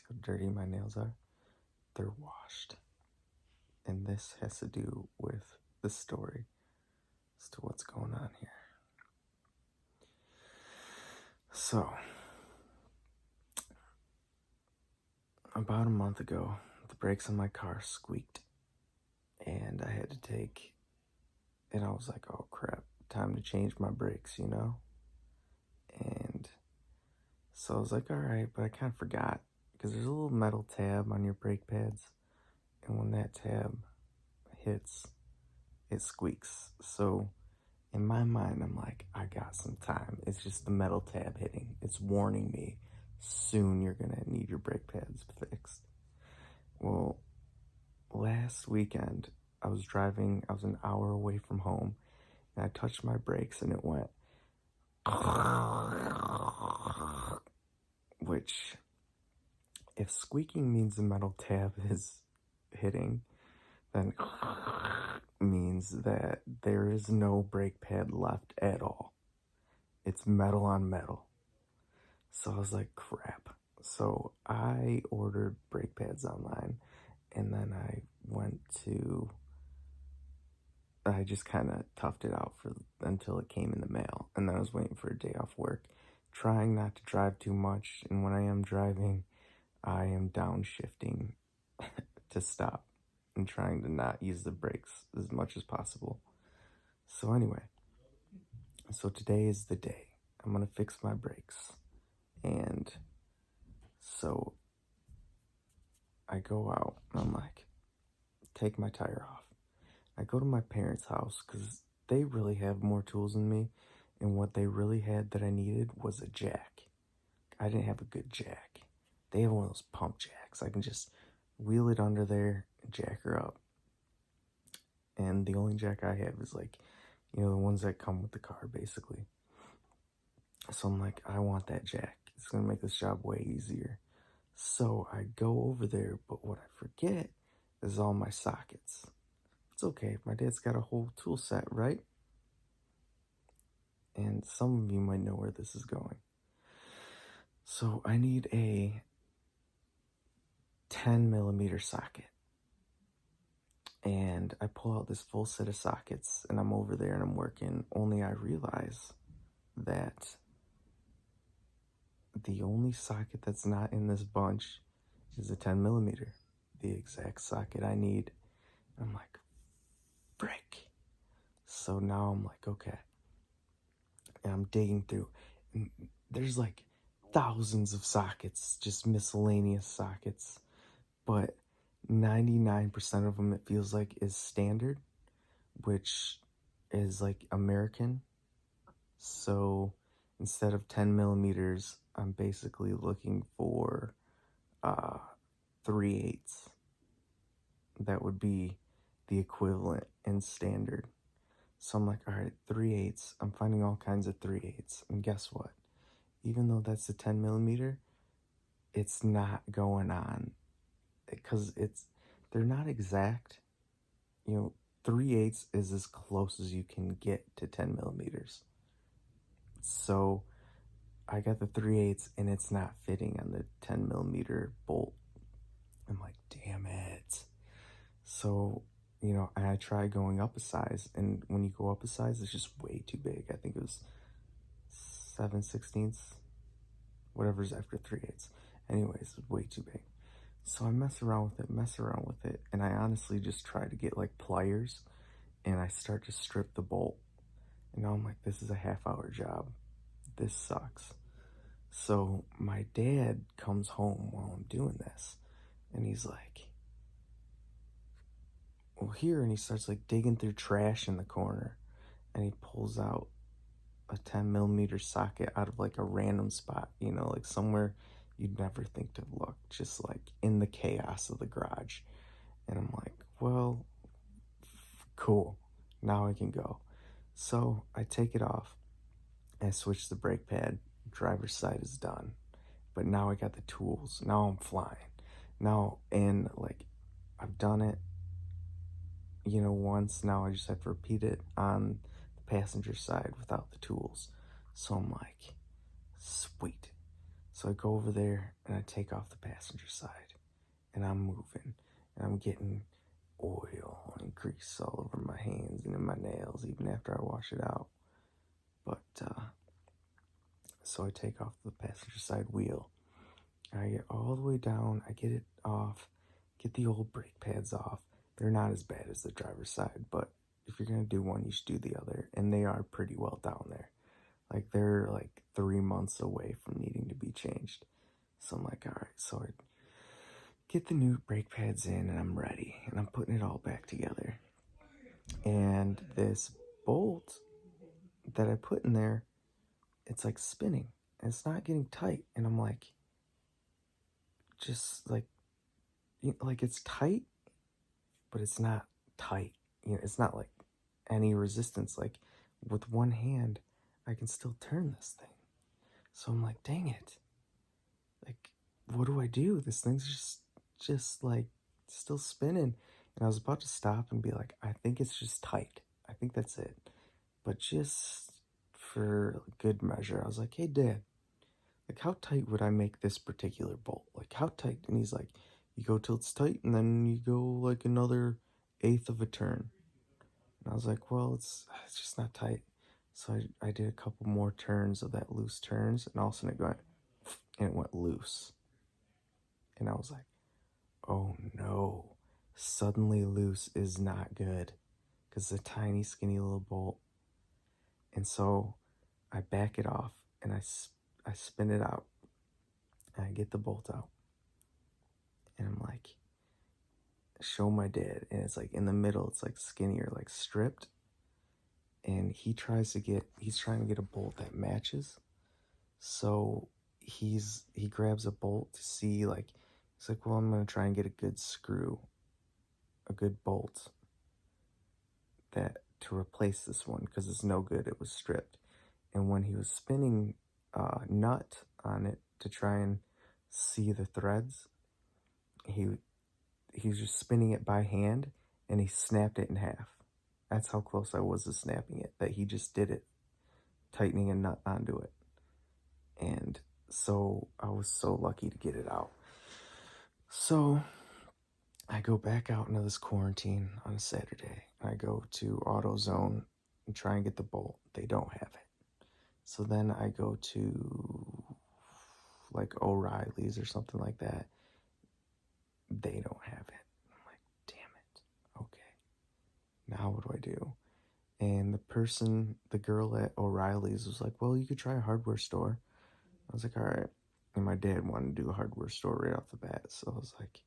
how dirty my nails are. They're washed. And this has to do with the story as to what's going on here. So, about a month ago, the brakes on my car squeaked. And I had to take, and I was like, oh crap, time to change my brakes, And so I was like, all right, but I kind of forgot because there's a little metal tab on your brake pads. And when that tab hits, it squeaks. So in my mind, I'm like, I got some time. It's just the metal tab hitting. It's warning me soon you're going to need your brake pads fixed. Well, last weekend, I was an hour away from home, and I touched my brakes and it went, which, if squeaking means the metal tab is hitting, then means that there is no brake pad left at all. It's metal on metal. So I was like, crap. So I ordered brake pads online, and then I just kind of toughed it out until it came in the mail. And then I was waiting for a day off work, trying not to drive too much. And when I am driving, I am downshifting to stop and trying to not use the brakes as much as possible. So anyway, so today is the day. I'm going to fix my brakes. And so I go out and I'm like, take my tire off. I go to my parents' house because they really have more tools than me. And what they really had that I needed was a jack. I didn't have a good jack. They have one of those pump jacks. I can just wheel it under there and jack her up. And the only jack I have is the ones that come with the car, basically. So I'm like, I want that jack. It's going to make this job way easier. So I go over there, but what I forget is all my sockets. It's okay. My dad's got a whole tool set, right? And some of you might know where this is going. So I need a 10 millimeter socket. And I pull out this full set of sockets and I'm over there and I'm working. Only I realize that the only socket that's not in this bunch is a 10 millimeter, the exact socket I need. I'm like, frick. So now I'm like, okay. And I'm digging through. And there's thousands of sockets, just miscellaneous sockets. But 99% of them, it feels like, is standard, which is American. So instead of 10 millimeters, I'm basically looking for 3/8. That would be the equivalent in standard. So I'm like, all right, 3/8. I'm finding all kinds of 3/8. And guess what? Even though that's a 10 millimeter, it's not going on because they're not exact. 3/8 is as close as you can get to 10 millimeters. So I got the 3/8 and it's not fitting on the 10 millimeter bolt. I'm like, damn it. So, I tried going up a size, and when you go up a size, it's just way too big. I think it was 7/16, whatever's after 3/8. Anyways, it's way too big. So I mess around with it, and I honestly just try to get pliers, and I start to strip the bolt. And now I'm like, this is a half-hour job. This sucks. So my dad comes home while I'm doing this, and he's like, well, here, and he starts digging through trash in the corner, and he pulls out a 10 millimeter socket out of a random spot, somewhere you'd never think to look, just in the chaos of the garage. And I'm like, well, cool, now I can go. So I take it off, I switch the brake pad, driver's side is done. But now I got the tools, now I'm flying. Now, and I've done it, once. Now I just have to repeat it on the passenger side without the tools. So I'm like, sweet. So I go over there and I take off the passenger side and I'm moving and I'm getting oil and grease all over my hands and in my nails even after I wash it out. But so I take off the passenger side wheel. I get all the way down, I get it off, get the old brake pads off. They're not as bad as the driver's side, but if you're gonna do one, you should do the other. And they are pretty well down there. Like they're like 3 months away from needing to be changed. So I'm like, all right, so I get the new brake pads in and I'm ready and I'm putting it all back together. And this bolt that I put in there, it's like spinning and it's not getting tight. And I'm like, just like, like it's tight, but it's not tight. It's not like any resistance. Like with one hand, I can still turn this thing. So I'm like, dang it. Like, what do I do? This thing's just like still spinning. And I was about to stop and be like, I think it's just tight. I think that's it. But just for good measure, I was like, hey, Dad, like, how tight would I make this particular bolt? Like, how tight? And he's like, you go till it's tight, and then you go like another eighth of a turn. And I was like, well, it's just not tight. So I did a couple more turns of that loose turns, and all of a sudden it went loose. And I was like, oh no, suddenly loose is not good because it's a tiny, skinny little bolt. And so I back it off and I spin it out and I get the bolt out. And I'm like, show my dad. And it's like in the middle, it's like skinnier, like stripped. And he's trying to get a bolt that matches. So he grabs a bolt to see, like, he's like, well, I'm going to try and get a good screw, a good bolt that to replace this one because it's no good. It was stripped. And when he was spinning nut on it to try and see the threads, he was just spinning it by hand and he snapped it in half. That's how close I was to snapping it, that he just did it, tightening a nut onto it. And so I was so lucky to get it out. So I go back out into this quarantine on a Saturday. I go to AutoZone and try and get the bolt. They don't have it. So then I go to like O'Reilly's or something like that. They don't have it. I'm like, damn it. Okay. Now what do I do? And the girl at O'Reilly's was like, well, you could try a hardware store. I was like, all right. And my dad wanted to do a hardware store right off the bat. So I was like,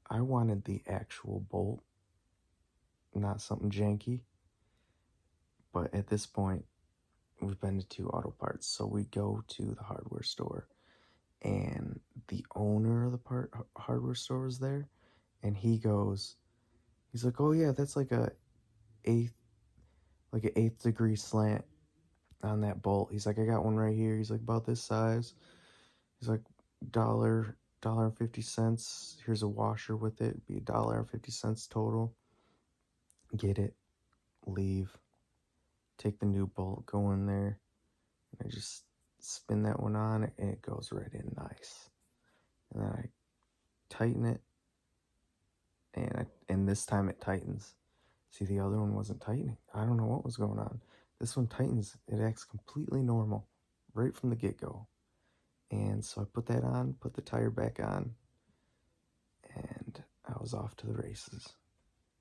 I wanted the actual bolt, not something janky. But at this point, we've been to 2 auto parts. So we go to the hardware store. And the owner of the hardware store was there. And he's like, oh yeah, that's like an eighth degree slant on that bolt. He's like, I got one right here. He's like, about this size. He's like, $1.50. Here's a washer with it. It'd be $1.50 total. Get it, leave, take the new bolt, go in there, and I just spin that one on and it goes right in nice. And then I tighten it, and this time it tightens. See, the other one wasn't tightening. I don't know what was going on. This one tightens. It acts completely normal right from the get-go. And so I put that on, put the tire back on, and I was off to the races.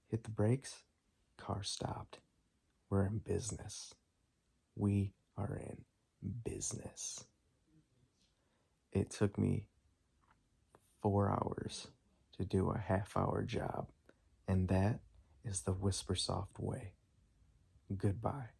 Hit the brakes, car stopped. We're in business. We are in business. It took me 4 hours to do a half-hour job, and that is the Whispersoft way. Goodbye.